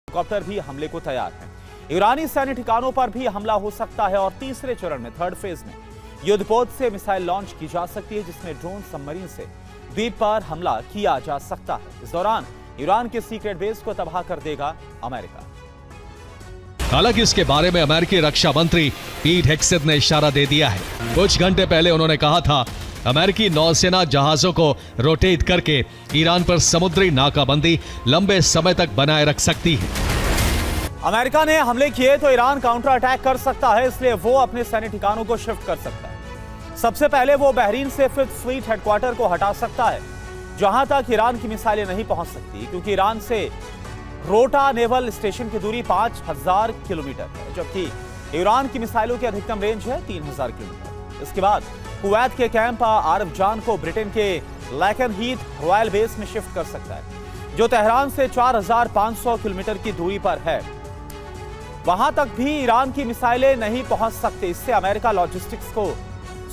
Helicopter भी हमले को तैयार है। ईरानी सैन्य ठिकानों पर भी हमला हो सकता है और तीसरे चरण में थर्ड फेज में युद्धपोत से मिसाइल लॉन्च की जा सकती है, जिसमें ड्रोन सबमरीन से द्वीप पर हमला किया जा सकता है। इस दौरान ईरान के सीक्रेट बेस को तबाह कर देगा अमेरिका। हालांकि इसके बारे में अमेरिकी रक्षा मंत्री पीट हेग्सेथ ने इशारा दे दिया है। कुछ घंटे पहले उन्होंने कहा था अमेरिकी नौसेना जहाजों को रोटेट करके ईरान पर समुद्री नाकाबंदी लंबे समय तक बनाए रख सकती है। अमेरिका ने हमले किए तो ईरान काउंटर अटैक कर सकता है, इसलिए वो अपने सैन्य ठिकानों को शिफ्ट कर सकता है। सबसे पहले वो बहरीन से 5th फ्लीट हेडक्वार्टर को हटा सकता है, जहां तक ईरान की मिसाइलें नहीं पहुंच सकती, क्योंकि ईरान से रोटा नेवल स्टेशन की दूरी 5000 किलोमीटर है, जबकि ईरान की मिसाइलों की अधिकतम रेंज है 3000 किलोमीटर। इसके बाद कुवैत के कैंप आरब जान को ब्रिटेन के लैकन हीथ रॉयल बेस में शिफ्ट कर सकता है, जो तेहरान से 4500 किलोमीटर की दूरी पर है। वहां तक भी ईरान की मिसाइलें नहीं पहुंच सकती। इससे अमेरिका लॉजिस्टिक्स को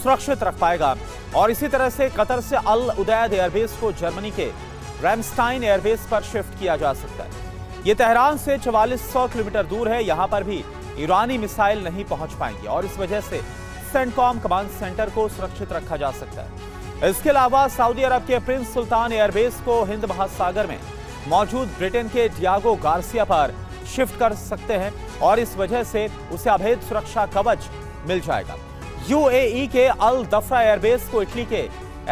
सुरक्षित रख पाएगा। और इसी तरह से कतर से अल उदैद एयरबेस को जर्मनी के रैमस्टाइन एयरबेस पर शिफ्ट किया जा सकता है। यह तेहरान से 4400 किलोमीटर दूर है। यहां पर भी ईरानी मिसाइल नहीं पहुंच पाएंगे और इस वजह से सेंटकॉम कमांड सेंटर को सुरक्षित रखा जा सकता है। इसके अलावा सऊदी अरब के प्रिंस सुल्तान एयरबेस को हिंद महासागर में मौजूद ब्रिटेन के डियागो गार्सिया पर शिफ्ट कर सकते हैं और इस वजह से उसे अभेद सुरक्षा कवच मिल जाएगा। यूएई के अल दफरा एयरबेस को इटली के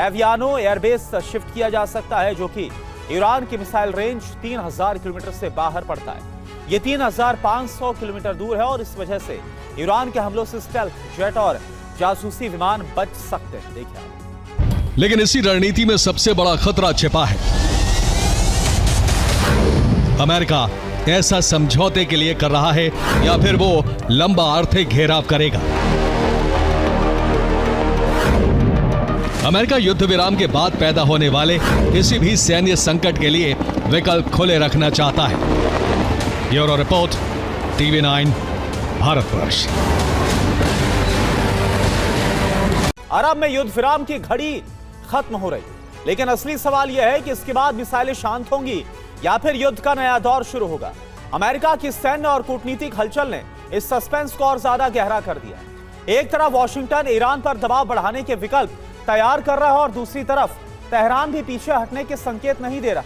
एवियानो एयरबेस शिफ्ट किया जा सकता है, जो कि ईरान की मिसाइल रेंज 3000 किलोमीटर से बाहर पड़ता है। ये 3500 किलोमीटर दूर है और इस वजह से ईरान के हमलों से स्टेल्थ जेट और जासूसी विमान बच सकते हैं। देखिए, लेकिन इसी रणनीति में सबसे बड़ा खतरा छिपा है। अमेरिका ऐसा समझौते के लिए कर रहा है या फिर वो लंबा आर्थिक घेराव करेगा। अमेरिका युद्ध विराम के बाद पैदा होने वाले किसी भी सैन्य संकट के लिए विकल्प खुले रखना चाहता है। Bureau report, TV9 Bharatvarsh. अरब में युद्ध विराम की घड़ी खत्म हो रही, लेकिन असली सवाल यह है कि इसके बाद मिसाइलें शांत होंगी या फिर युद्ध का नया दौर शुरू होगा। अमेरिका की सैन्य और कूटनीतिक हलचल ने इस सस्पेंस को और ज्यादा गहरा कर दिया। एक तरफ वॉशिंगटन ईरान पर दबाव बढ़ाने के विकल्प तैयार कर रहा है और दूसरी तरफ तेहरान भी पीछे हटने के संकेत नहीं दे रहा।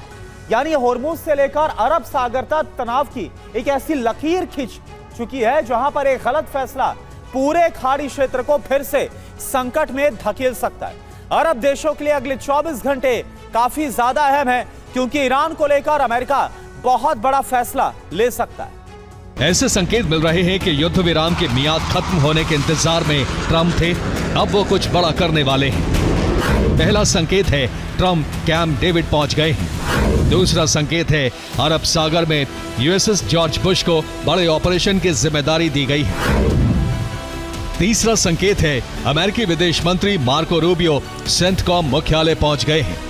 यानी होर्मुज से लेकर अरब सागर तक तनाव की एक ऐसी लकीर खिंच चुकी है जहां पर एक गलत फैसला पूरे खाड़ी क्षेत्र को फिर से संकट में धकेल सकता है। अरब देशों के लिए अगले 24 घंटे काफी ज्यादा अहम है, क्योंकि ईरान को लेकर अमेरिका बहुत बड़ा फैसला ले सकता है। ऐसे संकेत मिल रहे हैं कि युद्ध विराम की मियाद खत्म होने के इंतजार में ट्रंप थे, अब वो कुछ बड़ा करने वाले हैं। पहला संकेत है ट्रंप कैंप डेविड पहुंच गए हैं। दूसरा संकेत है अरब सागर में यूएसएस जॉर्ज बुश को बड़े ऑपरेशन की जिम्मेदारी दी गई है। तीसरा संकेत है अमेरिकी विदेश मंत्री मार्को रूबियो सेंटकॉम मुख्यालय पहुंच गए हैं।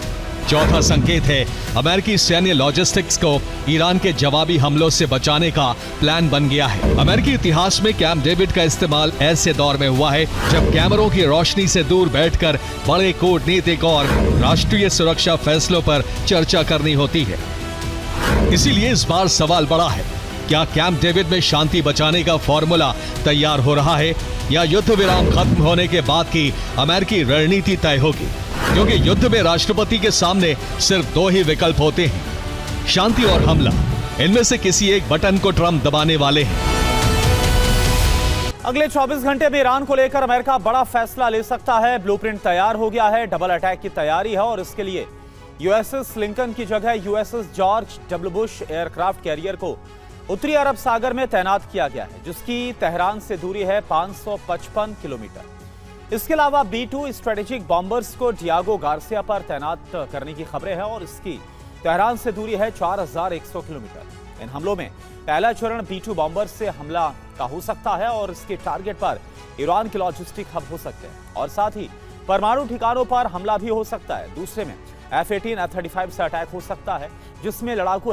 चौथा संकेत है अमेरिकी सैन्य लॉजिस्टिक्स को ईरान के जवाबी हमलों से बचाने का प्लान बन गया है। अमेरिकी इतिहास में कैंप डेविड का इस्तेमाल ऐसे दौर में हुआ है जब कैमरों की रोशनी से दूर बैठकर बड़े कूटनीतिक और राष्ट्रीय सुरक्षा फैसलों पर चर्चा करनी होती है। इसीलिए इस बार सवाल बड़ा है, क्या कैंप डेविड में शांति बचाने का फॉर्मूला तैयार हो रहा है या युद्ध विराम खत्म होने के बाद की अमेरिकी रणनीति तय होगी? क्योंकि युद्ध में राष्ट्रपति के सामने सिर्फ दो ही विकल्प होते हैं, शांति और हमला। इनमें से किसी एक बटन को ट्रंप दबाने वाले हैं। अगले 24 घंटे में ईरान को लेकर अमेरिका बड़ा फैसला ले सकता है। ब्लूप्रिंट तैयार हो गया है, डबल अटैक की तैयारी है और इसके लिए यूएसएस लिंकन की जगह USS George W Bush aircraft carrier को उत्तरी अरब सागर में तैनात किया गया है, जिसकी तेहरान से दूरी है 555 किलोमीटर। इसके अलावा B-2 स्ट्रेटेजिक बॉम्बर्स को डियागो गार्सिया पर तैनात करने की खबरें हैं और इसकी तेहरान से दूरी है 4100 किलोमीटर। इन हमलों में पहला चरण B-2 बॉम्बर्स से हमला का हो सकता है और इसके टारगेट पर ईरान के लॉजिस्टिक हब हो सकते हैं और साथ ही परमाणु ठिकानों पर हमला भी हो सकता है। दूसरे में F-18 F-35 से अटैक हो सकता है, जिसमें लड़ाकू